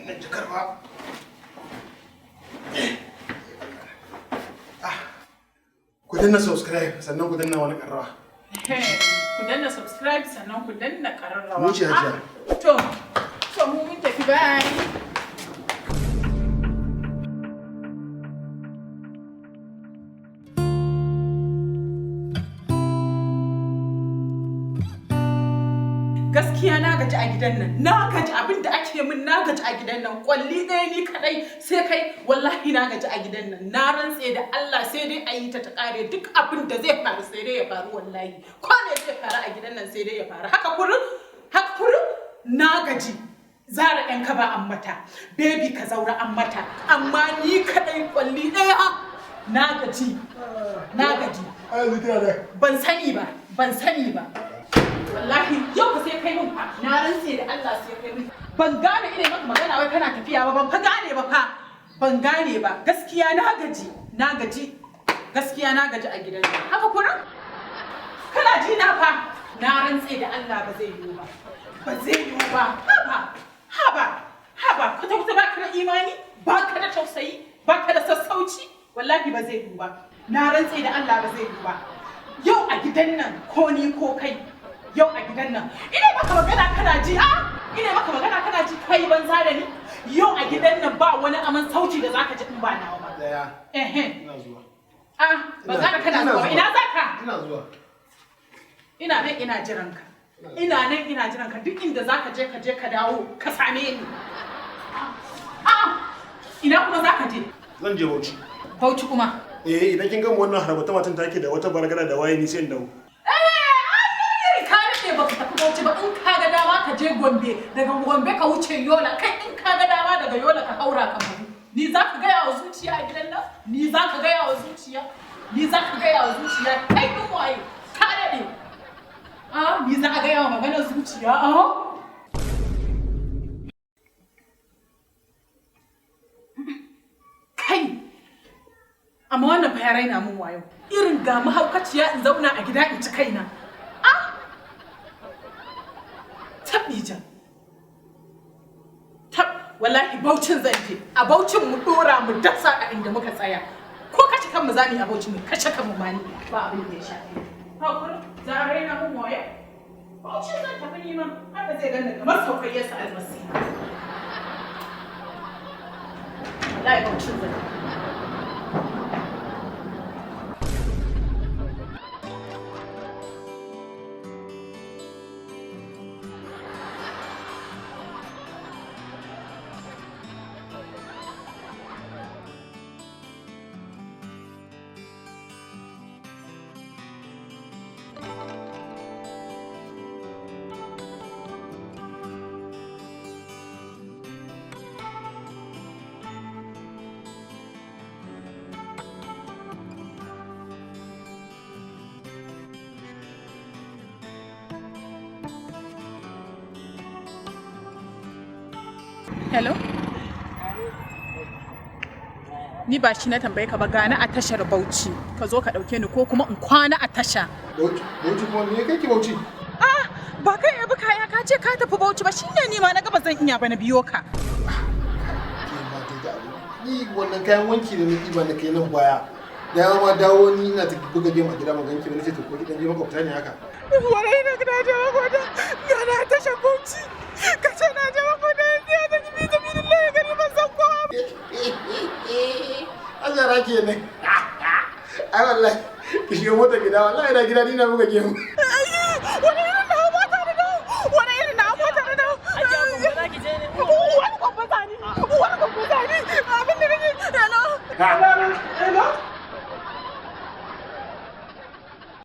wannan jakar ba. Ku danna subscribe sannan ku danna wani karrawa. Ku danna subscribe sannan ku danna kararrawa. Mu ce hajiya. To mu mun tafi bye. Gaskiya na gaji a gidan nan, na gaji abin da ake min, na gaji a gidan nan, kwalli ɗaya ni kadai sai kai, wallahi na gaji a gidan nan, na rantse da Allah sai dai a yi ta kare duk abin da zai faru sai dai ya faru wallahi, ko ne zai faru a gidan nan sai dai ya faru, haka kurin na gaji. Zara ɗan kaba an mata, baby ka zaura an mata, amma ni kadai kwalli ɗaya na gaji. Ban sani ba. Wallahi yau ka sai kai mun fa na rantse da Allah sai kai mun ban gane ina maka magana wai kana tafiya ba ban gane ba gaskiya na gaji a gidan nan haka kuran kana ji na fa na rantse da Allah ba zai yiwu ba haba kwata baka da imani baka da tausayi baka da sassauci wallahi ba zai yiwu ba na rantse da Allah ba zai yiwu ba yau a gidan nan ko ni ko kai yau a gidan nan ina maka magana kana ji kai banza da ni yau a gidan nan ba wani aman sauti da zaka ji in ba nawa ba Ina zuwa. Ba za ka kana zuwa ina zaka Ina zuwa. ina nan ina jiran ka duk inda zaka je ka dawo ka same ni ina kuma zaka je Zan je Bauchi kuma idan kin gama wannan harbata matan take da wata baragada da waye ni sai in dawo. Baka tafi Bauchi ba in ka ga dama ka je Gombe daga Gombe ka wuce Yola kai in ka ga dama daga Yola ka haura ka Kamaru ni za ka gaya wa zuciya a gidan nan ni za ka gaya wa zuciya kai din waye ka dade ni za ka gaya wa maganar zuciya kai amma wannan fa ya raina mun wayo irin ga mahaukaciya in zauna a gida in ci kaina wallahi Bauchin zan je a Bauchin mu dora mu dasa a inda muka tsaya ko kace kanmu zamu yi a Bauchin mu kashe kanmu mani ba abin da ya shafe hakuri za a raina mu moye Bauchin zan tafi neman haka zai ganna kamar saukayyarsa almasi wallahi Bauchin zan Hello? Ni ba shi na tambaye ka ba gani a tashar Bauchi. Ka zo ka dauke ni ko kuma in kwana a tasha. Bauchi kuma me kake Bauchi? Ba kai yabi kaya ka ce ka tafi Bauchi ba shine ni ma na ga ba zan iya ba na biyo ka. Ni wannan kayan wanki da nake ba na kai nan baya. Ya ma dawo ni ina ta buga game a gida maganki ba nace to ko gidan je makwabta ne haka. Wallahi na ga da makwabta. Gana a tashar Bauchi. Ka ce na je makwabta ya ta gibi ta bidin lai gani ban san ko. Allah rake ne. Ai wallahi ki shiga mota gida wallahi na gida ni na buga game. Wallahi